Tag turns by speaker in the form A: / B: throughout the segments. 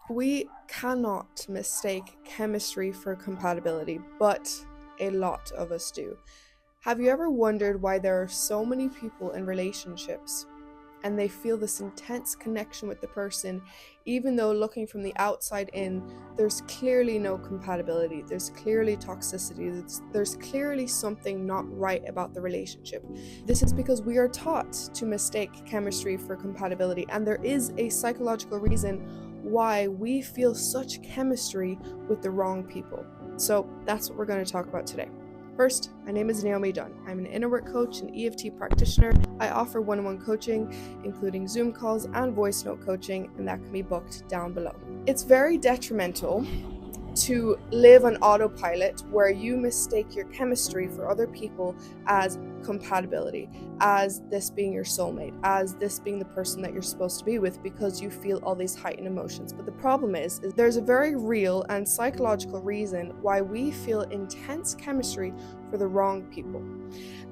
A: We cannot mistake chemistry for compatibility, but a lot of us do. Have you ever wondered why there are so many people in relationships and they feel this intense connection with the person, even though looking from the outside in, there's clearly no compatibility, there's clearly toxicity, there's clearly something not right about the relationship? This is because we are taught to mistake chemistry for compatibility, and there is a psychological reason why we feel such chemistry with the wrong people. So that's what we're going to talk about today. First, my name is Naomi Dunn. I'm an inner work coach and EFT practitioner. I offer one-on-one coaching, including Zoom calls and voice note coaching, and that can be booked down below. It's very detrimental to live on autopilot where you mistake your chemistry for other people as compatibility, as this being your soulmate, as this being the person that you're supposed to be with because you feel all these heightened emotions. But the problem is there's a very real and psychological reason why we feel intense chemistry for the wrong people.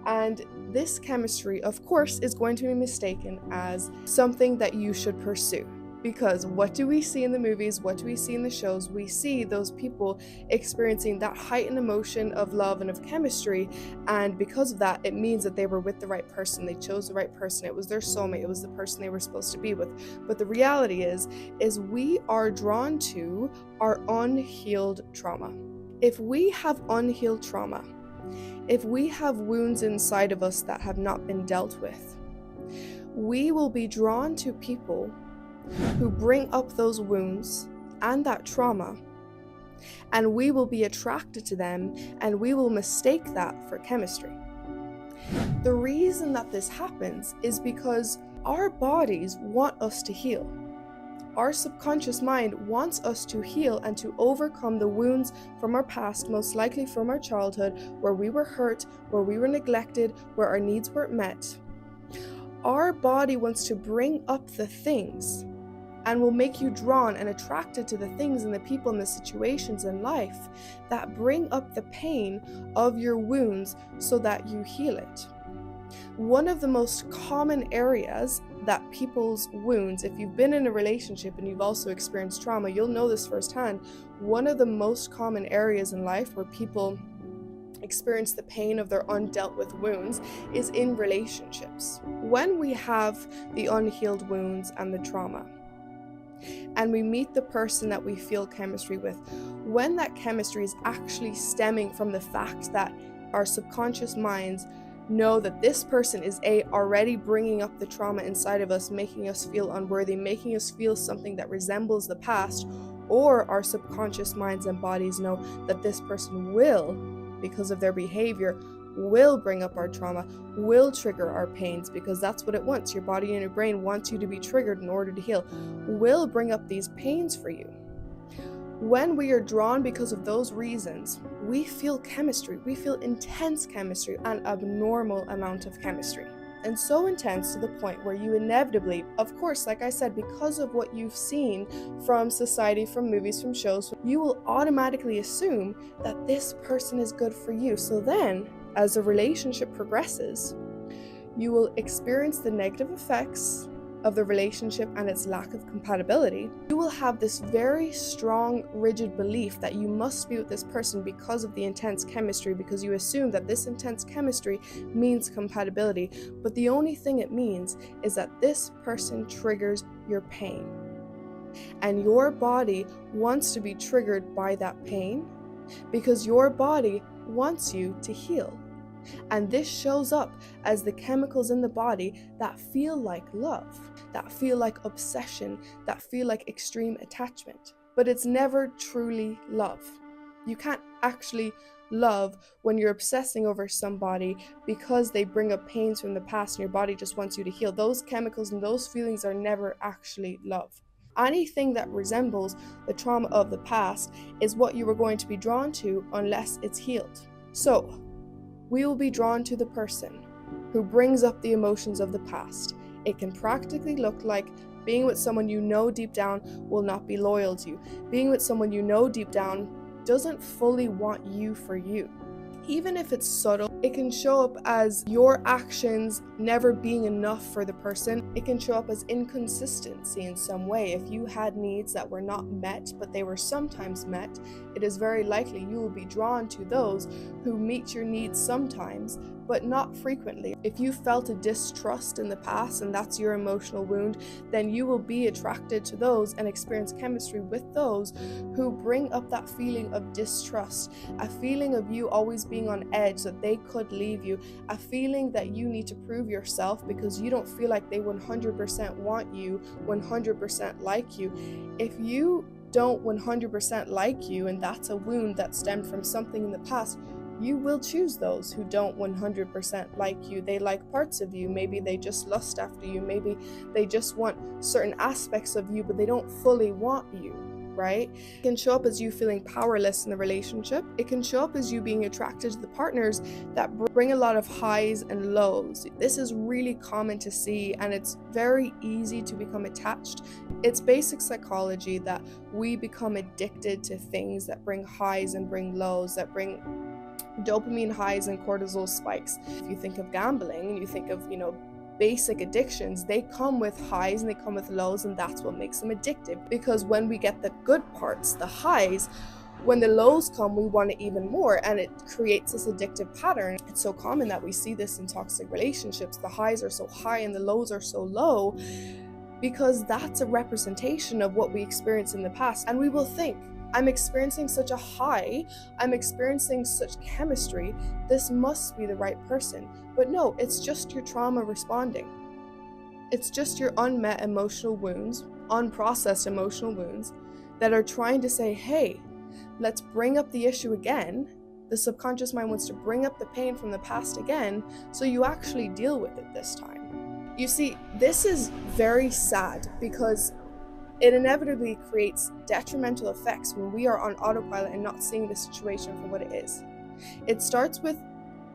A: And this chemistry, of course, is going to be mistaken as something that you should pursue. Because what do we see in the movies? What do we see in the shows? We see those people experiencing that heightened emotion of love and of chemistry, and because of that, it means that they were with the right person. They chose the right person. It was their soulmate. It was the person they were supposed to be with. But the reality is we are drawn to our unhealed trauma. If we have unhealed trauma, if we have wounds inside of us that have not been dealt with, we will be drawn to people who bring up those wounds and that trauma, and we will be attracted to them and we will mistake that for chemistry. The reason that this happens is because our bodies want us to heal. Our subconscious mind wants us to heal and to overcome the wounds from our past, most likely from our childhood, where we were hurt, where we were neglected, where our needs weren't met. Our body wants to bring up the things and will make you drawn and attracted to the things and the people and the situations in life that bring up the pain of your wounds so that you heal it. One of the most common areas that people's wounds, if you've been in a relationship and you've also experienced trauma, you'll know this firsthand. One of the most common areas in life where people experience the pain of their undealt with wounds is in relationships. When we have the unhealed wounds and the trauma, and we meet the person that we feel chemistry with, when that chemistry is actually stemming from the fact that our subconscious minds know that this person is already bringing up the trauma inside of us, making us feel unworthy, making us feel something that resembles the past, or our subconscious minds and bodies know that this person will, because of their behavior, will bring up our trauma, will trigger our pains, because that's what it wants. Your body and your brain wants you to be triggered in order to heal, will bring up these pains for you. When we are drawn because of those reasons, we feel chemistry. We feel intense chemistry, an abnormal amount of chemistry. And so intense to the point where you inevitably, of course, like I said, because of what you've seen from society, from movies, from shows, you will automatically assume that this person is good for you. So then, as the relationship progresses, you will experience the negative effects of the relationship and its lack of compatibility. You will have this very strong, rigid belief that you must be with this person because of the intense chemistry, because you assume that this intense chemistry means compatibility. But the only thing it means is that this person triggers your pain. And your body wants to be triggered by that pain because your body wants you to heal. And this shows up as the chemicals in the body that feel like love, that feel like obsession, that feel like extreme attachment. But it's never truly love. You can't actually love when you're obsessing over somebody because they bring up pains from the past and your body just wants you to heal. Those chemicals and those feelings are never actually love. Anything that resembles the trauma of the past is what you are going to be drawn to unless it's healed. So, we will be drawn to the person who brings up the emotions of the past. It can practically look like being with someone you know deep down will not be loyal to you. Being with someone you know deep down doesn't fully want you for you. Even if it's subtle, It can show up as your actions never being enough for the person. It can show up as inconsistency in some way. If you had needs that were not met, but they were sometimes met, it is very likely you will be drawn to those who meet your needs sometimes, but not frequently. If you felt a distrust in the past and that's your emotional wound, then you will be attracted to those and experience chemistry with those who bring up that feeling of distrust, a feeling of you always being on edge that they could leave you, a feeling that you need to prove yourself because you don't feel like they 100% want you, 100% like you. If you don't 100% like you, and that's a wound that stemmed from something in the past, you will choose those who don't 100% like you. They like parts of you. Maybe they just lust after you. Maybe they just want certain aspects of you, but they don't fully want you, right? It can show up as you feeling powerless in the relationship. It can show up as you being attracted to the partners that bring a lot of highs and lows. This is really common to see, and it's very easy to become attached. It's basic psychology that we become addicted to things that bring highs and bring lows, that bring dopamine highs and cortisol spikes. If you think of gambling and you think of, basic addictions, they come with highs and they come with lows, and that's what makes them addictive. Because when we get the good parts, the highs, when the lows come, we want it even more, and it creates this addictive pattern. It's so common that we see this in toxic relationships. The highs are so high and the lows are so low because that's a representation of what we experienced in the past. And we will think, I'm experiencing such a high, I'm experiencing such chemistry, this must be the right person. But no, it's just your trauma responding. It's just your unmet emotional wounds, unprocessed emotional wounds that are trying to say, hey, let's bring up the issue again. The subconscious mind wants to bring up the pain from the past again, so you actually deal with it this time. You see, this is very sad because it inevitably creates detrimental effects when we are on autopilot and not seeing the situation for what it is. It starts with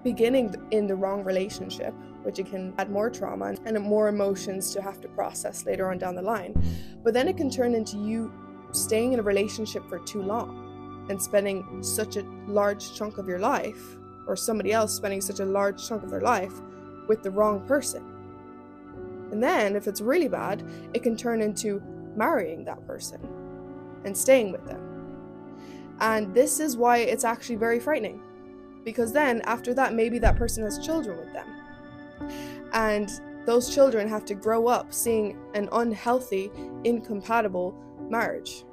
A: beginning in the wrong relationship, which it can add more trauma and more emotions to have to process later on down the line. But then it can turn into you staying in a relationship for too long and spending such a large chunk of your life, or somebody else spending such a large chunk of their life with the wrong person. And then if it's really bad, it can turn into marrying that person and staying with them. And this is why it's actually very frightening, because then after that, maybe that person has children with them, and those children have to grow up seeing an unhealthy, incompatible marriage.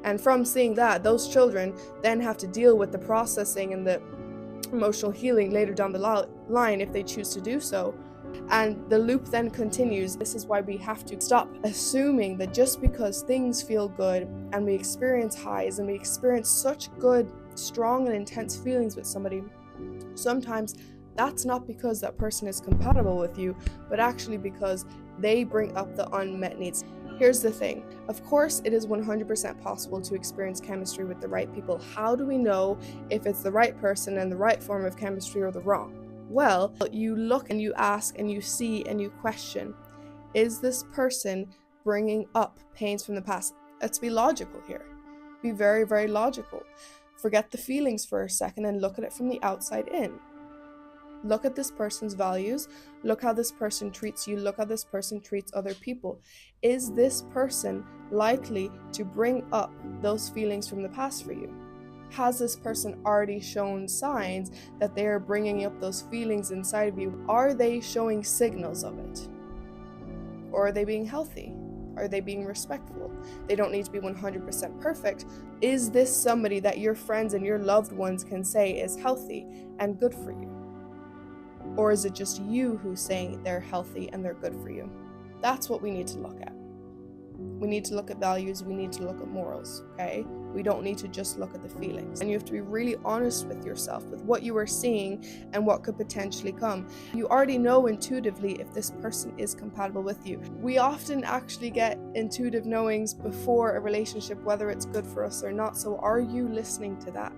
A: And from seeing that, those children then have to deal with the processing and the emotional healing later down the line if they choose to do so. And the loop then continues. This is why we have to stop assuming that just because things feel good and we experience highs and we experience such good, strong and intense feelings with somebody, sometimes that's not because that person is compatible with you, but actually because they bring up the unmet needs. Here's the thing. Of course, it is 100% possible to experience chemistry with the right people. How do we know if it's the right person and the right form of chemistry or the wrong? Well, you look and you ask and you see and you question, is this person bringing up pains from the past? Let's be logical here. Be very, very logical. Forget the feelings for a second and look at it from the outside in. Look at this person's values. Look how this person treats you. Look how this person treats other people. Is this person likely to bring up those feelings from the past for you? Has this person already shown signs that they are bringing up those feelings inside of you? Are they showing signals of it? Or are they being healthy? Are they being respectful? They don't need to be 100% perfect. Is this somebody that your friends and your loved ones can say is healthy and good for you? Or is it just you who's saying they're healthy and they're good for you? That's what we need to look at. We need to look at values, we need to look at morals, okay? We don't need to just look at the feelings. And you have to be really honest with yourself, with what you are seeing and what could potentially come. You already know intuitively if this person is compatible with you. We often actually get intuitive knowings before a relationship, whether it's good for us or not. So are you listening to that?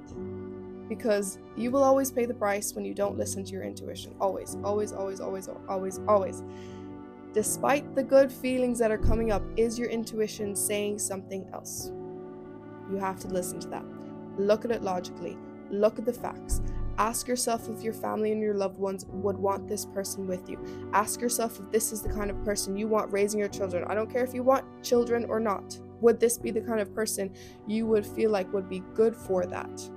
A: Because you will always pay the price when you don't listen to your intuition. Always, always, always, always, always, always. Despite the good feelings that are coming up, is your intuition saying something else? You have to listen to that. Look at it logically. Look at the facts. Ask yourself if your family and your loved ones would want this person with you. Ask yourself if this is the kind of person you want raising your children. I don't care if you want children or not. Would this be the kind of person you would feel like would be good for that?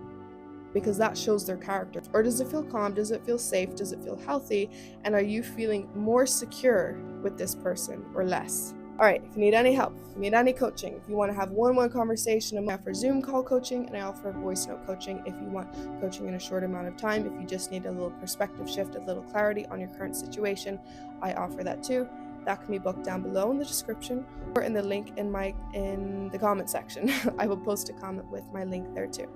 A: Because that shows their character. Or does it feel calm? Does it feel safe? Does it feel healthy? And are you feeling more secure with this person or less? All right, if you need any help, if you need any coaching, if you want to have one-on-one conversation, I offer Zoom call coaching and I offer voice note coaching if you want coaching in a short amount of time. If you just need a little perspective shift, a little clarity on your current situation, I offer that too. That can be booked down below in the description or in the link in the comment section. I will post a comment with my link there too.